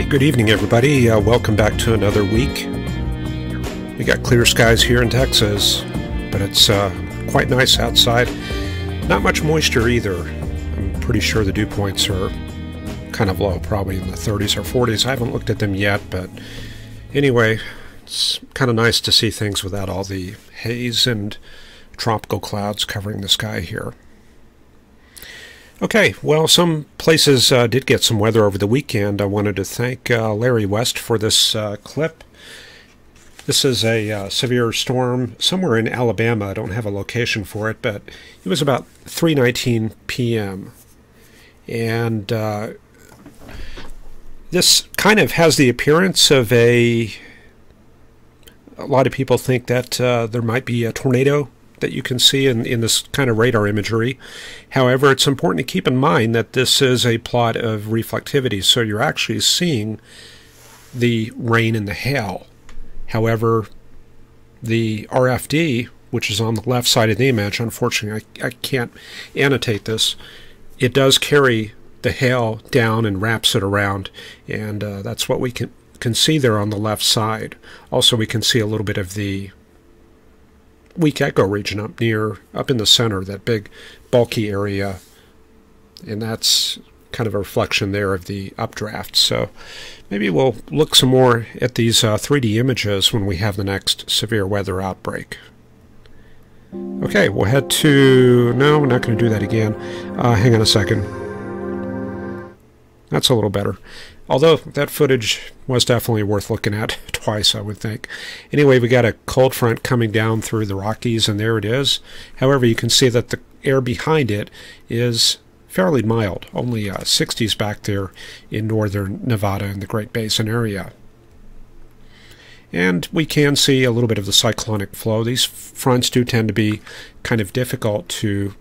Good evening, everybody. Welcome back to another week. We got clear skies here in Texas, but it's quite nice outside. Not much moisture either. I'm pretty sure the dew points are kind of low, probably in the 30s or 40s. I haven't looked at them yet, but anyway, it's kind of nice to see things without all the haze and tropical clouds covering the sky here. Okay, well, some places did get some weather over the weekend. I wanted to thank Larry West for this clip. This is a severe storm somewhere in Alabama. I don't have a location for it, but it was about 3:19 p.m. And this kind of has the appearance of a lot of people think that there might be a tornado that you can see in this kind of radar imagery. However, it's important to keep in mind that this is a plot of reflectivity, so you're actually seeing the rain and the hail. However, the RFD, which is on the left side of the image, unfortunately I can't annotate this, it does carry the hail down and wraps it around, and that's what we can see there on the left side. Also, we can see a little bit of the weak echo region up in the center, that big bulky area, and that's kind of a reflection there of the updraft. So maybe we'll look some more at these 3D images when we have the next severe weather outbreak. Okay, we'll head to... No, we're not going to do that again. Hang on a second. That's a little better. Although that footage was definitely worth looking at twice, I would think. Anyway, we got a cold front coming down through the Rockies, and there it is. However, you can see that the air behind it is fairly mild, only 60s back there in northern Nevada and the Great Basin area. And we can see a little bit of the cyclonic flow. These fronts do tend to be kind of difficult to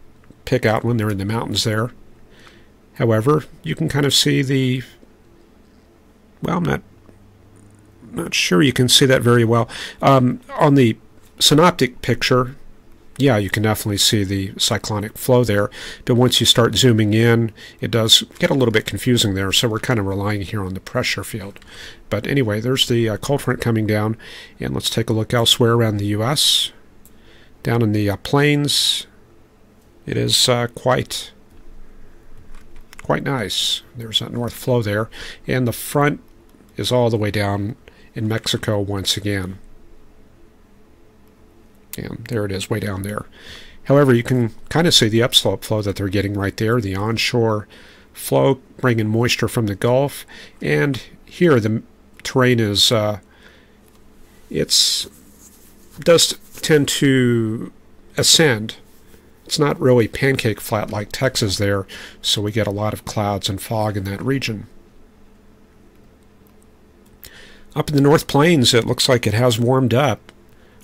pick out when they're in the mountains there. However, you can kind of see the... Well, I'm not sure you can see that very well. On the synoptic picture, yeah, you can definitely see the cyclonic flow there. But once you start zooming in, it does get a little bit confusing there. So we're kind of relying here on the pressure field. But anyway, there's the cold front coming down. And let's take a look elsewhere around the U.S. Down in the plains, it is quite nice. There's that north flow there, and the front is all the way down in Mexico once again. And there it is, way down there. However, you can kind of see the upslope flow that they're getting right there, the onshore flow bringing moisture from the Gulf, and here the terrain is does tend to ascend. It's not really pancake flat like Texas there, so we get a lot of clouds and fog in that region. Up in the North Plains, it looks like it has warmed up.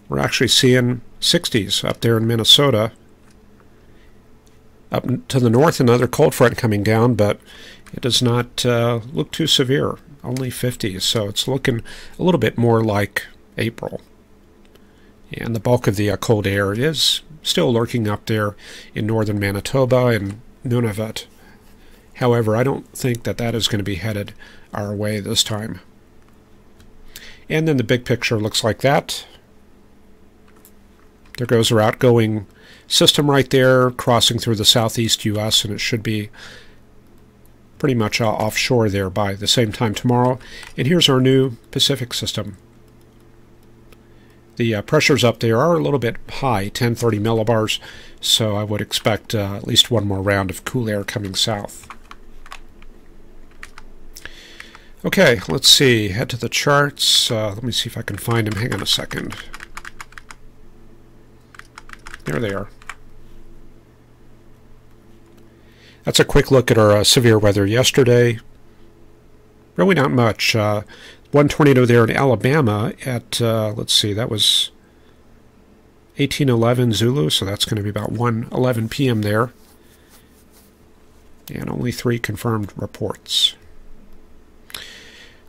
We're actually seeing 60s up there in Minnesota. Up to the north, another cold front coming down, but it does not look too severe. Only 50s, so it's looking a little bit more like April. And the bulk of the cold air is still lurking up there in northern Manitoba and Nunavut. However, I don't think that is going to be headed our way this time. And then the big picture looks like that. There goes our outgoing system right there, crossing through the southeast U.S., and it should be pretty much offshore there by the same time tomorrow. And here's our new Pacific system. The pressures up there are a little bit high, 1030 millibars, so I would expect at least one more round of cool air coming south. Okay, let's see. Head to the charts. Let me see if I can find them. Hang on a second. There they are. That's a quick look at our severe weather yesterday. Really not much. One tornado there in Alabama at, let's see, that was 1811 Zulu, so that's going to be about 1:11 p.m. there. And only 3 confirmed reports.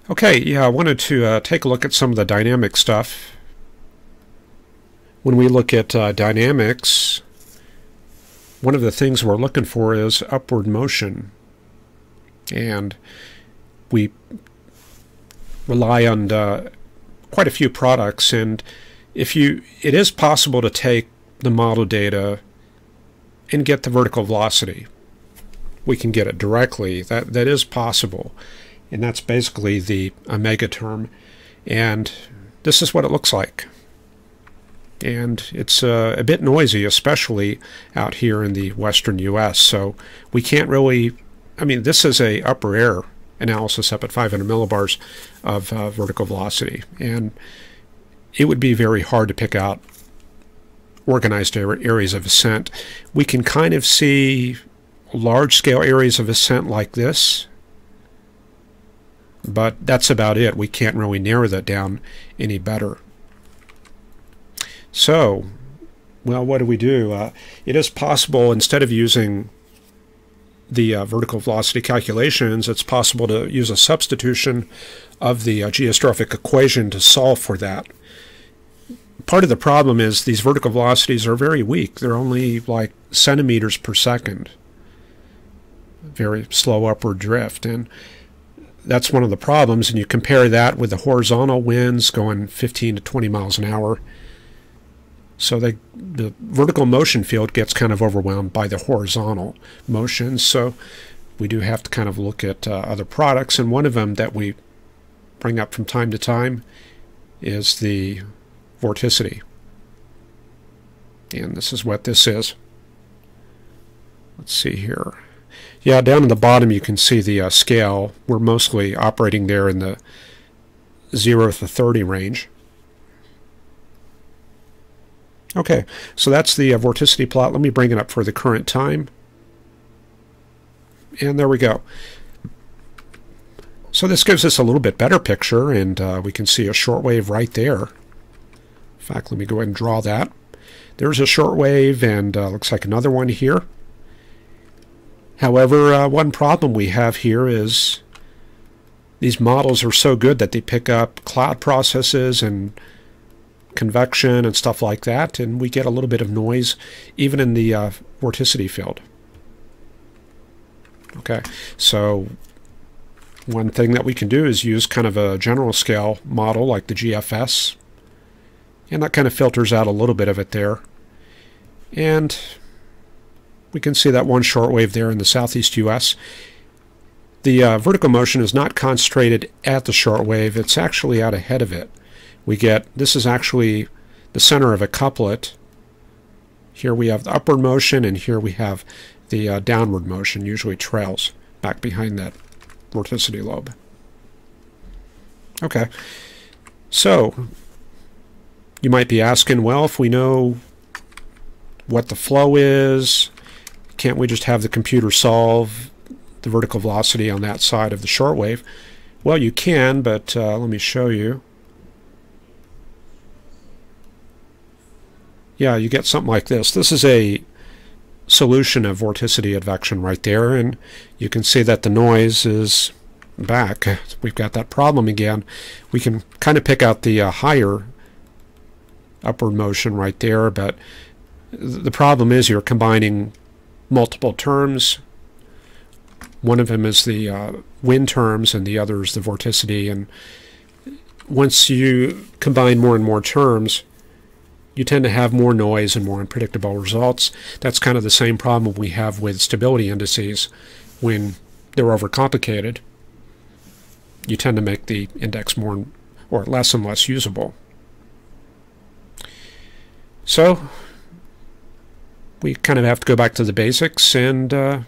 Okay, yeah, I wanted to take a look at some of the dynamic stuff. When we look at dynamics, one of the things we're looking for is upward motion. And we rely on quite a few products, and it is possible to take the model data and get the vertical velocity. We can get it directly. That is possible. And that's basically the omega term. And this is what it looks like. And it's a bit noisy, especially out here in the western U.S. So we can't really, I mean, this is a upper air analysis up at 500 millibars of vertical velocity. And it would be very hard to pick out organized areas of ascent. We can kind of see large-scale areas of ascent like this, but that's about it. We can't really narrow that down any better. So, well, what do we do? It is possible, instead of using the vertical velocity calculations, it's possible to use a substitution of the geostrophic equation to solve for that. Part of the problem is these vertical velocities are very weak. They're only like centimeters per second. Very slow upward drift. And that's one of the problems. And you compare that with the horizontal winds going 15 to 20 miles an hour. So the vertical motion field gets kind of overwhelmed by the horizontal motion. So we do have to kind of look at other products. And one of them that we bring up from time to time is the vorticity. And this is what this is. Let's see here. Yeah, down in the bottom you can see the scale. We're mostly operating there in the 0 to 30 range. Okay, so that's the vorticity plot. Let me bring it up for the current time. And there we go. So this gives us a little bit better picture, and we can see a shortwave right there. In fact, let me go ahead and draw that. There's a shortwave, and looks like another one here. However, one problem we have here is these models are so good that they pick up cloud processes and convection and stuff like that, and we get a little bit of noise even in the vorticity field. Okay, so one thing that we can do is use kind of a general scale model like the GFS, and that kind of filters out a little bit of it there. And we can see that one shortwave there in the southeast U.S. The vertical motion is not concentrated at the shortwave, it's actually out ahead of it. We get, this is actually the center of a couplet. Here we have the upward motion, and here we have the downward motion, usually trails back behind that vorticity lobe. Okay, so you might be asking, well, if we know what the flow is, can't we just have the computer solve the vertical velocity on that side of the shortwave? Well, you can, but let me show you. Yeah, you get something like this. This is a solution of vorticity advection right there, and you can see that the noise is back. We've got that problem again. We can kind of pick out the higher upward motion right there, but the problem is you're combining multiple terms. One of them is the wind terms, and the other is the vorticity, and once you combine more and more terms, you tend to have more noise and more unpredictable results. That's kind of the same problem we have with stability indices. When they're overcomplicated, you tend to make the index more or less and less usable. So we kind of have to go back to the basics and kind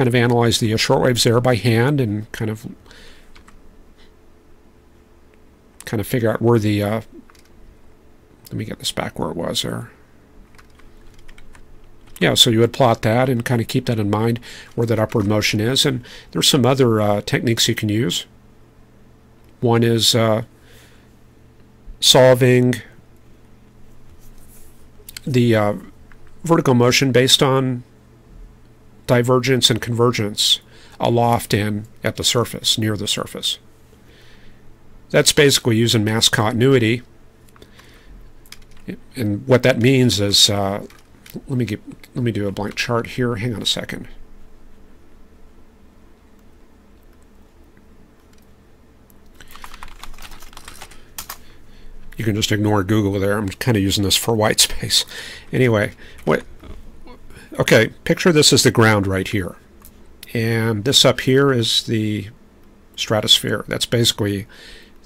of analyze the shortwaves there by hand and kind of figure out where the let me get this back where it was there. Yeah, so you would plot that and kind of keep that in mind where that upward motion is. And there's some other techniques you can use. One is solving the vertical motion based on divergence and convergence aloft and at the surface, near the surface. That's basically using mass continuity. And what that means is, let me do a blank chart here. Hang on a second. You can just ignore Google there. I'm kind of using this for white space. Anyway, okay, picture this as the ground right here. And this up here is the stratosphere. That's basically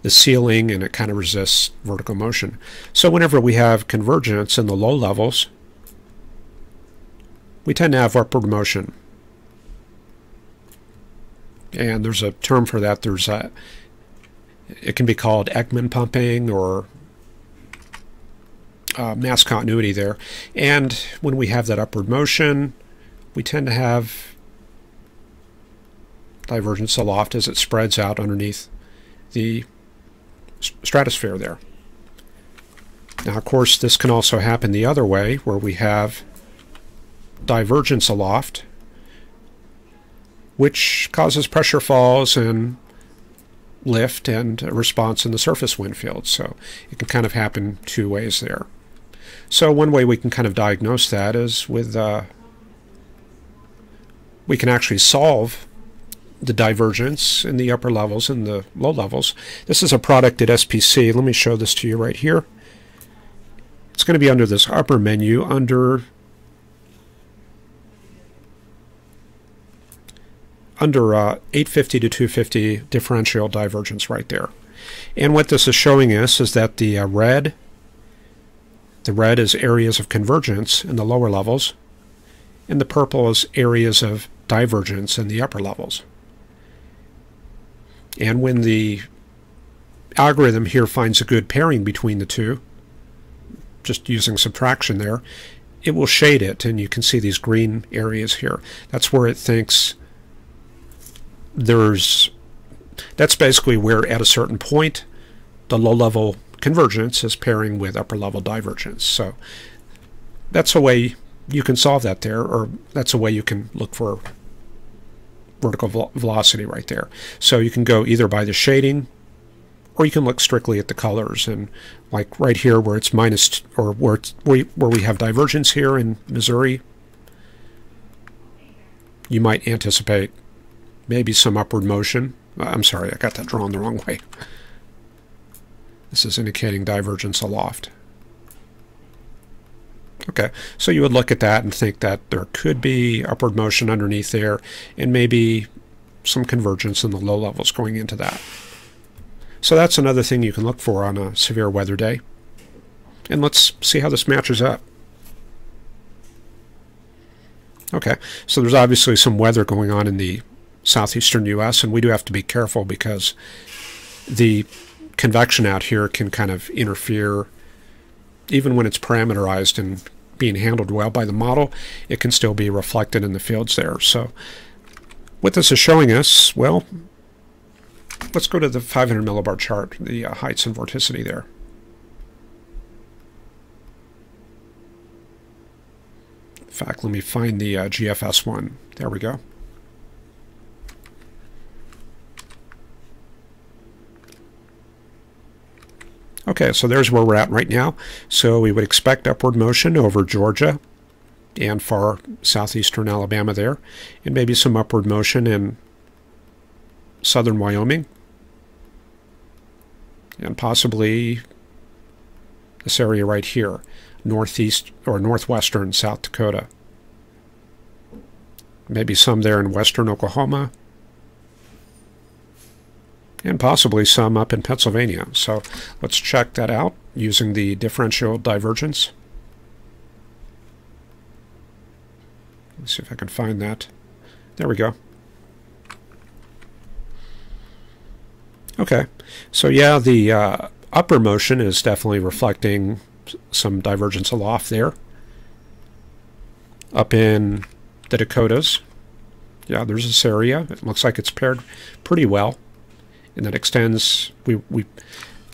the ceiling, and it kind of resists vertical motion. So whenever we have convergence in the low levels, we tend to have upward motion. And there's a term for that. It can be called Ekman pumping or mass continuity there. And when we have that upward motion, we tend to have divergence aloft as it spreads out underneath the stratosphere there. Now, of course, this can also happen the other way, where we have divergence aloft, which causes pressure falls and lift and a response in the surface wind field. So it can kind of happen two ways there. So one way we can kind of diagnose that is with we can actually solve the divergence in the upper levels and the low levels. This is a product at SPC. Let me show this to you right here. It's going to be under this upper menu under 850 to 250 differential divergence right there. And what this is showing us is that the red is areas of convergence in the lower levels, and the purple is areas of divergence in the upper levels. And when the algorithm here finds a good pairing between the two, just using subtraction there, it will shade it, and you can see these green areas here. That's where it thinks that's basically where at a certain point the low-level convergence is pairing with upper-level divergence. So that's a way you can solve that there, or that's a way you can look for vertical velocity right there. So you can go either by the shading, or you can look strictly at the colors. And like right here where it's minus, or where we have divergence here in Missouri, you might anticipate maybe some upward motion. I'm sorry, I got that drawn the wrong way. This is indicating divergence aloft. Okay, so you would look at that and think that there could be upward motion underneath there, and maybe some convergence in the low levels going into that. So that's another thing you can look for on a severe weather day. And let's see how this matches up. Okay, so there's obviously some weather going on in the southeastern U.S., and we do have to be careful because the convection out here can kind of interfere. Even when it's parameterized and being handled well by the model, it can still be reflected in the fields there. So what this is showing us, well, let's go to the 500 millibar chart, the heights and vorticity there. In fact, let me find the GFS one. There we go. Okay, so there's where we're at right now. So we would expect upward motion over Georgia and far southeastern Alabama there, and maybe some upward motion in southern Wyoming. and possibly this area right here, northeast or northwestern South Dakota. Maybe some there in western Oklahoma, and possibly some up in Pennsylvania. So let's check that out using the differential divergence. Let's see if I can find that. There we go. Okay, so yeah, the upper motion is definitely reflecting some divergence aloft there. Up in the Dakotas, yeah, there's this area. It looks like it's paired pretty well, and that extends. We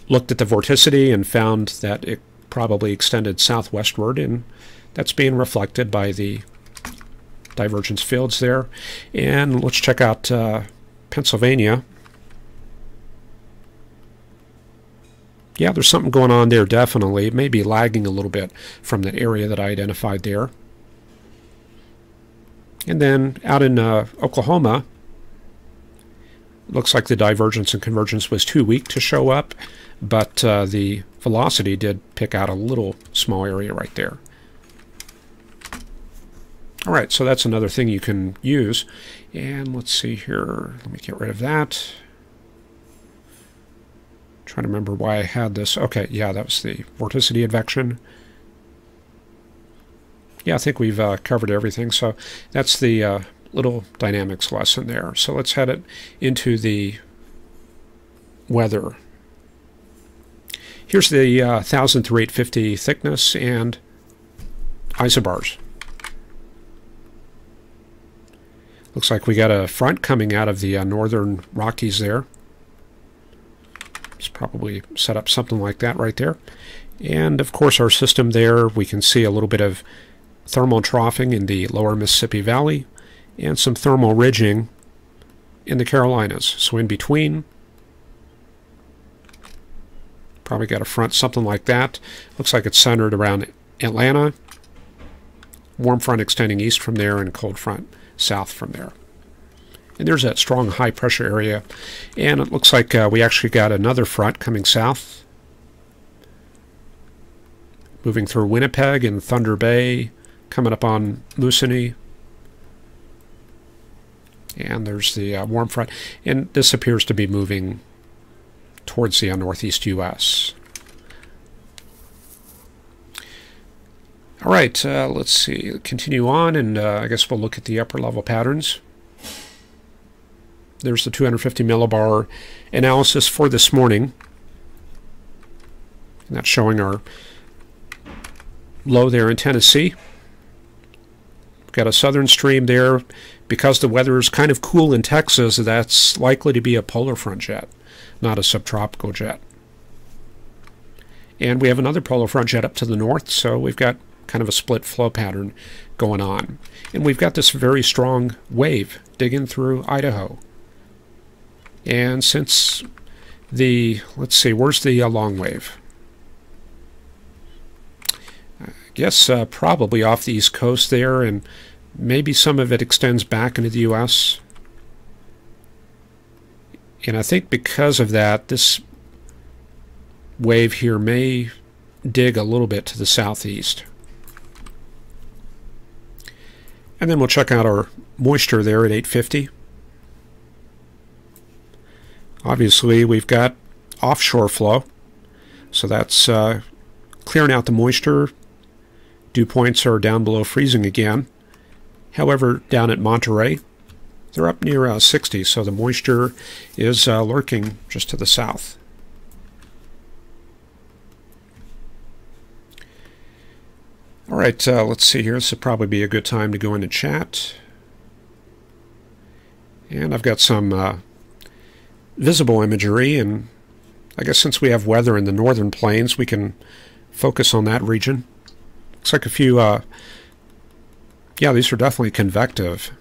looked at the vorticity and found that it probably extended southwestward, and that's being reflected by the divergence fields there. And let's check out Pennsylvania. Yeah, there's something going on there, definitely. It may be lagging a little bit from that area that I identified there. And then out in Oklahoma, looks like the divergence and convergence was too weak to show up, but the velocity did pick out a little small area right there. All right, so that's another thing you can use. And let's see here. Let me get rid of that. Trying to remember why I had this. Okay, yeah, that was the vorticity advection. Yeah, I think we've covered everything. So that's the little dynamics lesson there. So let's head it into the weather. Here's the 1,000 through 850 thickness and isobars. Looks like we got a front coming out of the northern Rockies there. It's probably set up something like that right there. And of course our system there, we can see a little bit of thermal troughing in the lower Mississippi Valley and some thermal ridging in the Carolinas. So in between, probably got a front something like that. Looks like it's centered around Atlanta. Warm front extending east from there and cold front south from there. And there's that strong high pressure area. And it looks like we actually got another front coming south, moving through Winnipeg and Thunder Bay, coming up on Moosonee. And there's the warm front. And this appears to be moving towards the northeast U.S. All right, let's see. Continue on, and I guess we'll look at the upper level patterns. There's the 250 millibar analysis for this morning. And that's showing our low there in Tennessee. We've got a southern stream there. Because the weather is kind of cool in Texas, that's likely to be a polar front jet, not a subtropical jet. And we have another polar front jet up to the north, so we've got kind of a split flow pattern going on. And we've got this very strong wave digging through Idaho. And since the, let's see, where's the long wave? I guess probably off the East Coast there, and maybe some of it extends back into the U.S. And I think because of that, this wave here may dig a little bit to the southeast. And then we'll check out our moisture there at 850. Obviously, we've got offshore flow, so that's clearing out the moisture. Dew points are down below freezing again. However, down at Monterey, they're up near 60, so the moisture is lurking just to the south. All right, let's see here. This would probably be a good time to go into chat. And I've got some visible imagery, and I guess since we have weather in the northern plains, we can focus on that region. Looks like a few, yeah, these are definitely convective.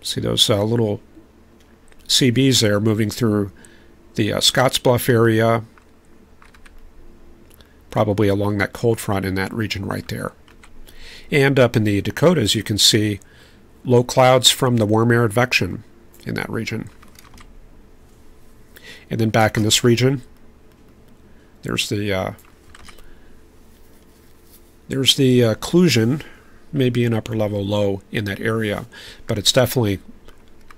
See those little CBs there moving through the Scottsbluff area, probably along that cold front in that region right there. And up in the Dakotas, you can see low clouds from the warm air advection in that region. And then back in this region, there's the occlusion, maybe an upper level low in that area, but it's definitely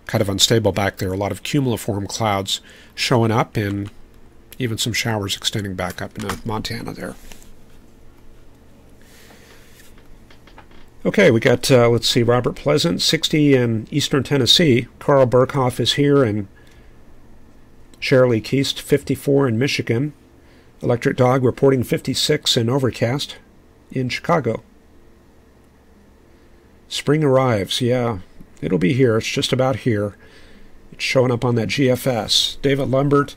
kind of unstable back there. A lot of cumuliform clouds showing up, and even some showers extending back up into Montana there. Okay, we got, let's see, Robert Pleasant, 60 in eastern Tennessee. Carl Burkhoff is here, and Shirley Keast, 54 in Michigan. Electric Dog reporting 56 in overcast in Chicago. Spring arrives, yeah, it'll be here. It's just about here. It's showing up on that GFS. David Lumbert,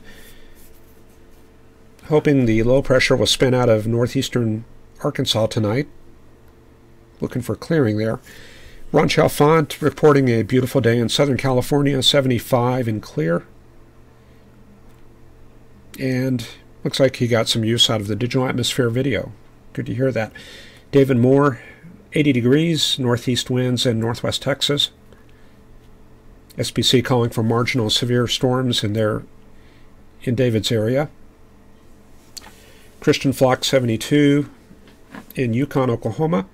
hoping the low pressure will spin out of northeastern Arkansas tonight. Looking for clearing there. Ron Chalfant reporting a beautiful day in Southern California, 75 and clear. And looks like he got some use out of the digital atmosphere video. Good to hear that. David Moore, 80 degrees, northeast winds in northwest Texas. SPC calling for marginal severe storms in David's area. Christian Flock, 72 in Yukon, Oklahoma.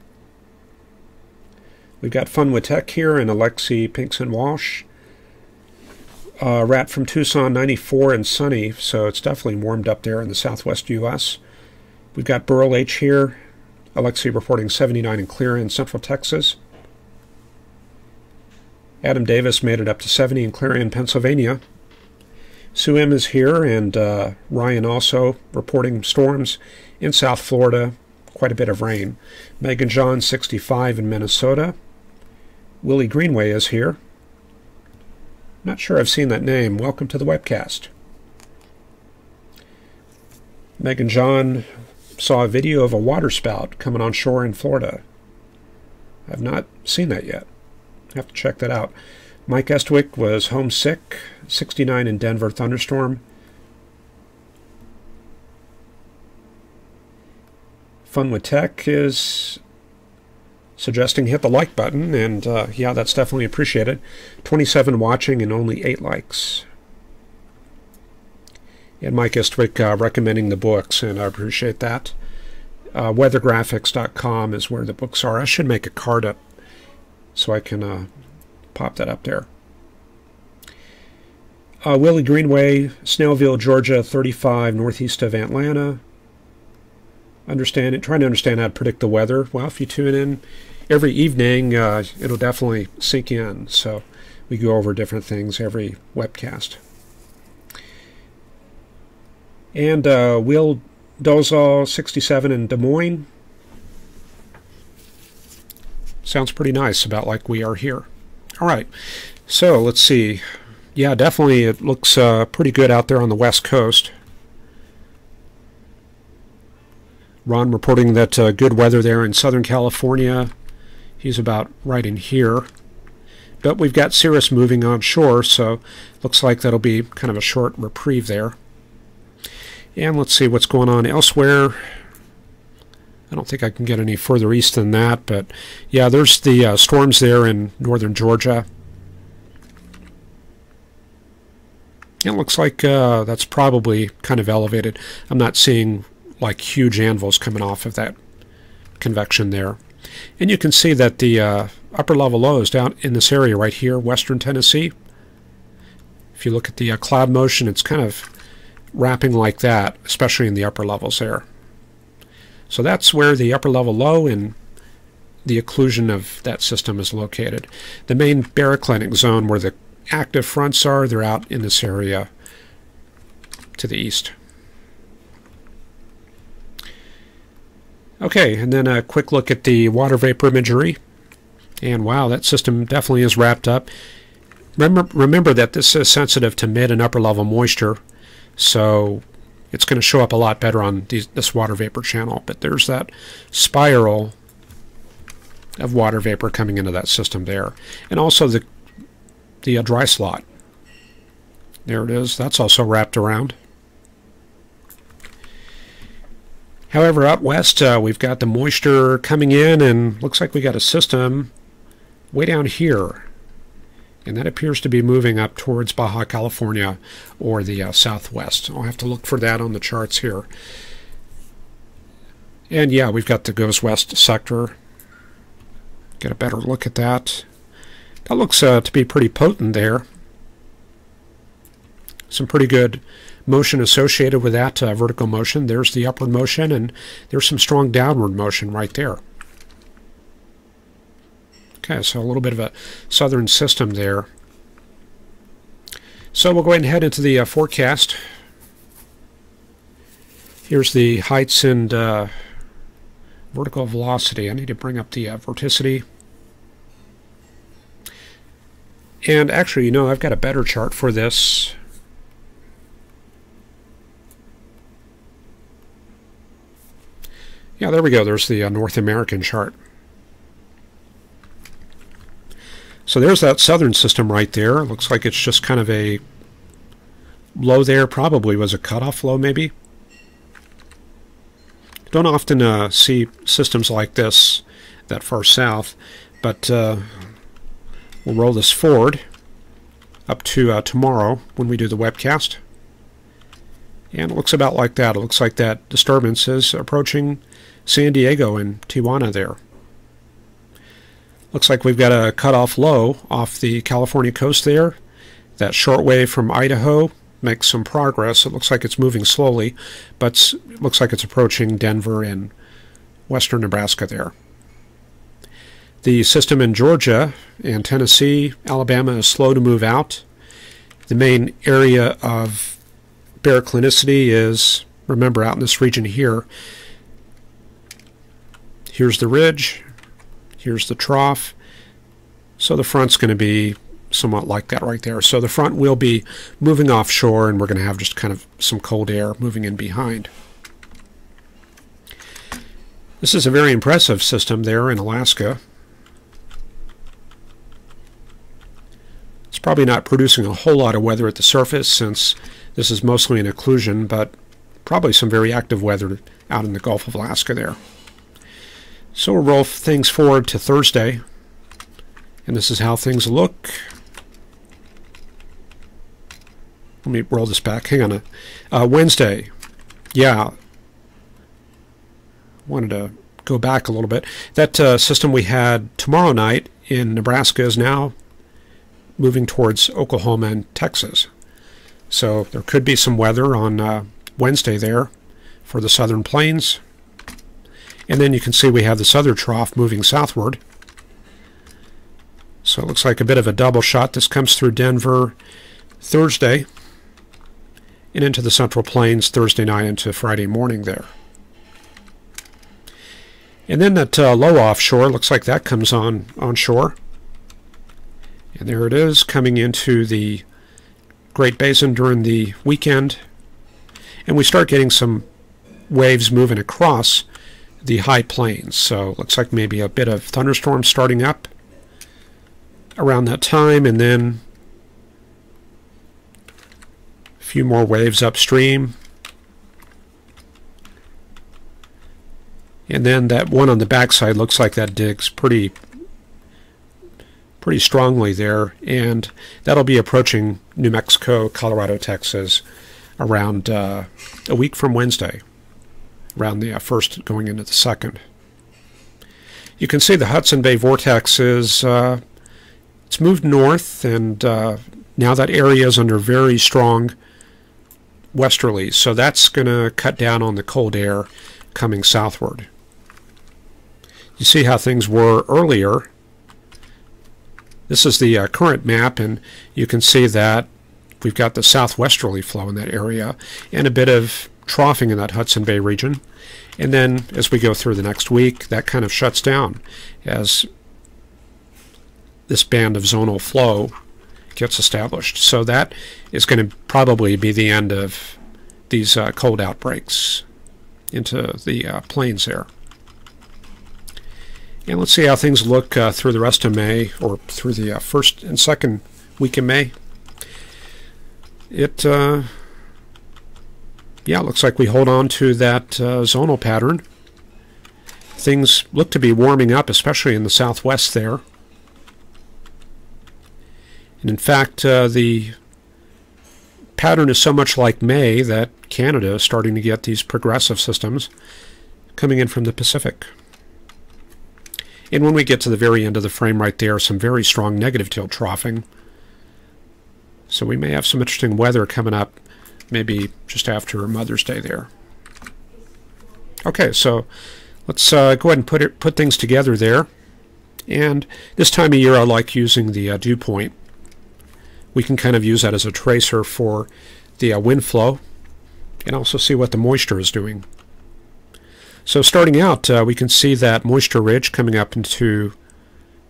We've got Fun with Tech here and Alexi Pinkson-Walsh. Rat from Tucson, 94 and sunny, so it's definitely warmed up there in the southwest U.S. We've got Burl H here. Alexi reporting 79 and clear in central Texas. Adam Davis made it up to 70 and clear in Pennsylvania. Sue M is here, and Ryan also reporting storms in South Florida. Quite a bit of rain. Megan John, 65 in Minnesota. Willie Greenway is here. Not sure I've seen that name. Welcome to the webcast. Megan John saw a video of a waterspout coming on shore in Florida. I've not seen that yet. Have to check that out. Mike Estwick was homesick, 69 in Denver thunderstorm. Fun with Tech is suggesting hit the like button, and yeah, that's definitely appreciated. 27 watching and only 8 likes. And Mike Estwick recommending the books, and I appreciate that. Weathergraphics.com is where the books are. I should make a card up so I can pop that up there. Willie Greenway, Snellville, Georgia, 35 northeast of Atlanta. Trying to understand how to predict the weather. Well, if you tune in every evening, it'll definitely sink in. So we go over different things every webcast. And Will Dozal, 67 in Des Moines. Sounds pretty nice, about like we are here. All right, so let's see. Yeah, definitely it looks pretty good out there on the West Coast. Ron reporting that good weather there in Southern California. He's about right in here. But we've got Cirrus moving on shore, so looks like that'll be kind of a short reprieve there. And let's see what's going on elsewhere. I don't think I can get any further east than that, but yeah, there's the storms there in northern Georgia. It looks like that's probably kind of elevated. I'm not seeing like huge anvils coming off of that convection there. And you can see that the upper level low is down in this area right here, western Tennessee. If you look at the cloud motion, it's kind of wrapping like that, especially in the upper levels there. So that's where the upper level low and the occlusion of that system is located. The main baroclinic zone where the active fronts are, they're out in this area to the east. Okay, and then a quick look at the water vapor imagery. And wow, that system definitely is wrapped up. Remember that this is sensitive to mid and upper level moisture, so it's going to show up a lot better on this water vapor channel. But there's that spiral of water vapor coming into that system there. And also the dry slot. There it is. That's also wrapped around. However, out west, we've got the moisture coming in, and looks like we got a system way down here. And that appears to be moving up towards Baja California or the southwest. I'll have to look for that on the charts here. And yeah, we've got the goes west sector. Get a better look at that. That looks to be pretty potent there. Some pretty good motion associated with that vertical motion. There's the upward motion, and there's some strong downward motion right there. Okay, so a little bit of a southern system there. So we'll go ahead and head into the forecast. Here's the heights and vertical velocity. I need to bring up the vorticity. And actually, you know, I've got a better chart for this. Yeah, there we go. There's the North American chart. So there's that southern system right there. Looks like it's just kind of a low there. Probably was a cutoff low, maybe. Don't often see systems like this that far south, but we'll roll this forward up to tomorrow when we do the webcast. And it looks about like that. It looks like that disturbance is approaching San Diego and Tijuana there. Looks like we've got a cutoff low off the California coast there. That short wave from Idaho makes some progress. It looks like it's moving slowly, but it looks like it's approaching Denver and western Nebraska there. The system in Georgia and Tennessee, Alabama is slow to move out. The main area of baroclinicity is, remember, out in this region here. Here's the ridge. Here's the trough. So the front's going to be somewhat like that right there. So the front will be moving offshore, and we're going to have just kind of some cold air moving in behind. This is a very impressive system there in Alaska. It's probably not producing a whole lot of weather at the surface since this is mostly an occlusion, but probably some very active weather out in the Gulf of Alaska there. So we'll roll things forward to Thursday, and this is how things look. Let me roll this back. Hang on. Wednesday. Yeah. Wanted to go back a little bit. That system we had tomorrow night in Nebraska is now moving towards Oklahoma and Texas. So there could be some weather on Wednesday there for the southern plains. And then you can see we have this other trough moving southward. So it looks like a bit of a double shot. This comes through Denver Thursday and into the central plains Thursday night into Friday morning there. And then that low offshore, looks like that comes onshore. And there it is, coming into the Great Basin during the weekend. And we start getting some waves moving across the high plains. So it looks like maybe a bit of thunderstorm starting up around that time, and then a few more waves upstream. And then that one on the backside looks like that digs pretty strongly there, and that'll be approaching New Mexico, Colorado, Texas around a week from Wednesday, around the 1st going into the 2nd. You can see the Hudson Bay vortex is it's moved north, and now that area is under very strong westerlies, so that's going to cut down on the cold air coming southward. You see how things were earlier. This is the current map, and you can see that we've got the southwesterly flow in that area and a bit of troughing in that Hudson Bay region. And then as we go through the next week, that kind of shuts down as this band of zonal flow gets established. So that is going to probably be the end of these cold outbreaks into the plains there. And let's see how things look through the rest of May, or through the 1st and 2nd week in May. It yeah, looks like we hold on to that zonal pattern. Things look to be warming up, especially in the southwest there. And in fact, the pattern is so much like May that Canada is starting to get these progressive systems coming in from the Pacific. And when we get to the very end of the frame right there, some very strong negative tilt troughing. So we may have some interesting weather coming up, maybe just after Mother's Day there. Okay, so let's go ahead and put things together there. And this time of year I like using the dew point. We can kind of use that as a tracer for the wind flow and also see what the moisture is doing. So starting out, we can see that moisture ridge coming up into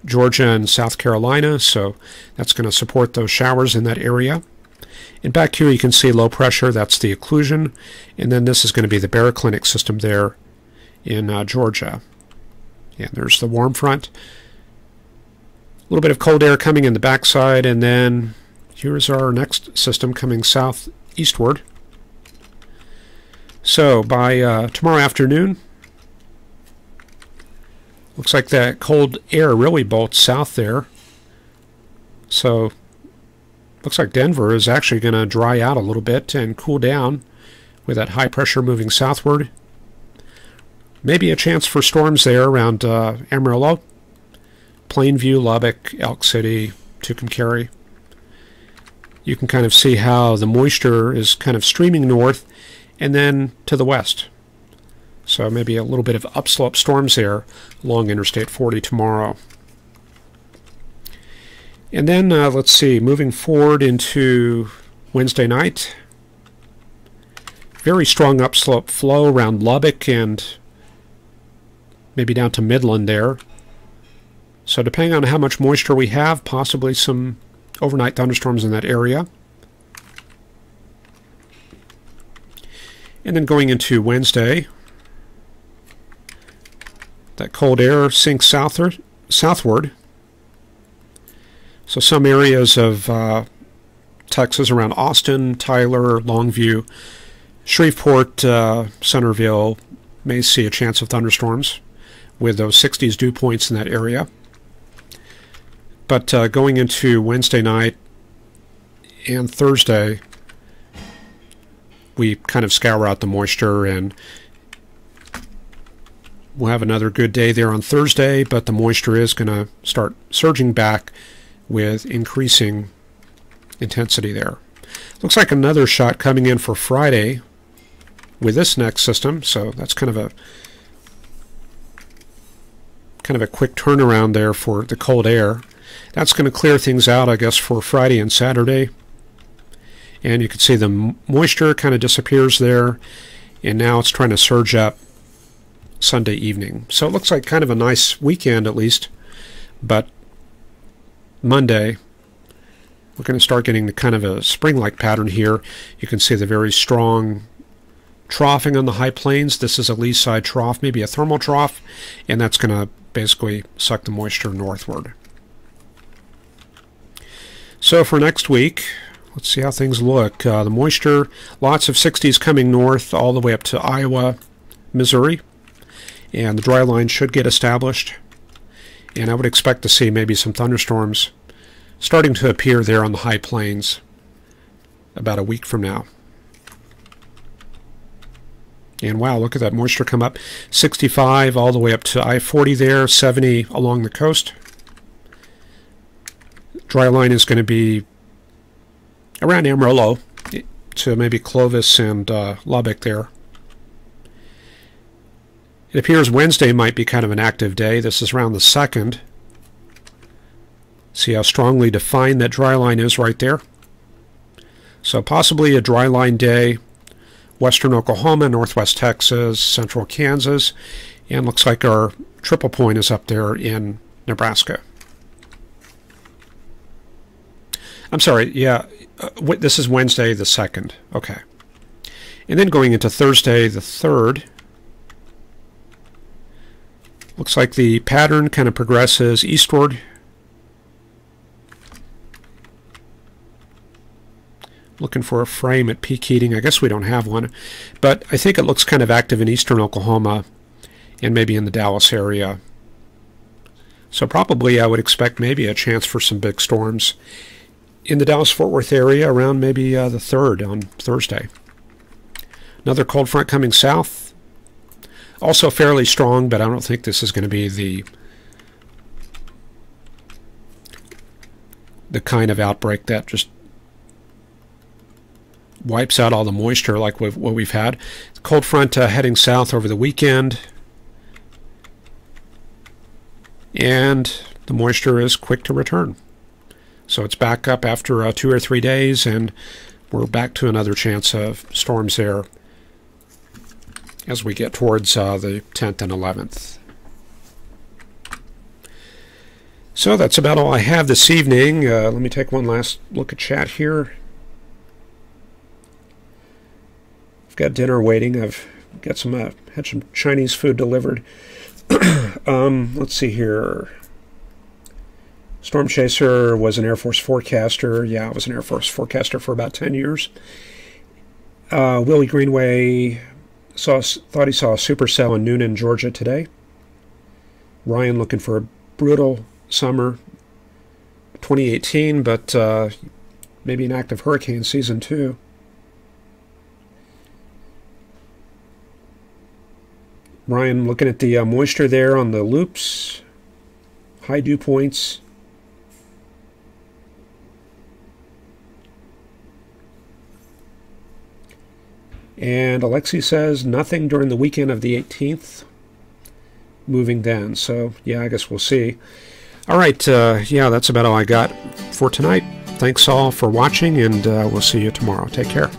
Georgia and South Carolina, so that's going to support those showers in that area. And back here you can see low pressure, that's the occlusion, and then this is going to be the baroclinic system there in Georgia. And there's the warm front. A little bit of cold air coming in the backside, and then here's our next system coming southeastward. So by tomorrow afternoon, looks like that cold air really bolts south there. So looks like Denver is actually going to dry out a little bit and cool down with that high pressure moving southward. Maybe a chance for storms there around Amarillo, Plainview, Lubbock, Elk City, Tucumcari. You can kind of see how the moisture is kind of streaming north and then to the west. So maybe a little bit of upslope storms there along Interstate 40 tomorrow. And then let's see, moving forward into Wednesday night, very strong upslope flow around Lubbock and maybe down to Midland there. So depending on how much moisture we have, possibly some overnight thunderstorms in that area. And then going into Wednesday, that cold air sinks southward. So some areas of Texas around Austin, Tyler, Longview, Shreveport, Centerville may see a chance of thunderstorms with those 60s dew points in that area. But going into Wednesday night and Thursday, we kind of scour out the moisture, and we'll have another good day there on Thursday, but the moisture is going to start surging back with increasing intensity there. Looks like another shot coming in for Friday with this next system, so that's kind of a quick turnaround there for the cold air. That's going to clear things out, I guess, for Friday and Saturday. And you can see the moisture kind of disappears there, and now it's trying to surge up Sunday evening. So it looks like kind of a nice weekend at least, but Monday we're going to start getting the kind of a spring-like pattern here. You can see the very strong troughing on the high plains. This is a lee side trough, maybe a thermal trough, and that's going to basically suck the moisture northward. So for next week, let's see how things look. The moisture, lots of 60s coming north all the way up to Iowa, Missouri, and the dry line should get established. And I would expect to see maybe some thunderstorms starting to appear there on the high plains about a week from now. And wow, look at that moisture come up. 65 all the way up to I-40 there, 70 along the coast. Dry line is going to be around Amarillo to maybe Clovis and Lubbock there. It appears Wednesday might be kind of an active day. This is around the 2nd. See how strongly defined that dry line is right there. So possibly a dry line day, western Oklahoma, northwest Texas, central Kansas, and looks like our triple point is up there in Nebraska. I'm sorry, yeah, this is Wednesday the 2nd. Okay. And then going into Thursday the 3rd, looks like the pattern kind of progresses eastward. Looking for a frame at peak heating. I guess we don't have one, but I think it looks kind of active in eastern Oklahoma and maybe in the Dallas area. So probably I would expect maybe a chance for some big storms in the Dallas-Fort Worth area around maybe the 3rd on Thursday. Another cold front coming south. Also fairly strong, but I don't think this is going to be the kind of outbreak that just wipes out all the moisture like what we've had. Cold front heading south over the weekend. And the moisture is quick to return. So it's back up after 2 or 3 days, and we're back to another chance of storms there as we get towards the 10th and 11th. So that's about all I have this evening. Let me take one last look at chat here. I've got dinner waiting. I've got had some Chinese food delivered. Let's see here. Storm Chaser was an Air Force forecaster. Yeah, I was an Air Force forecaster for about 10 years. Willie Greenway thought he saw a supercell in Noonan, Georgia today. Ryan looking for a brutal summer 2018, but maybe an active hurricane season 2. Ryan looking at the moisture there on the loops, high dew points. And Alexi says nothing during the weekend of the 18th, moving then. So, yeah, I guess we'll see. All right, yeah, that's about all I got for tonight. Thanks all for watching, and we'll see you tomorrow. Take care.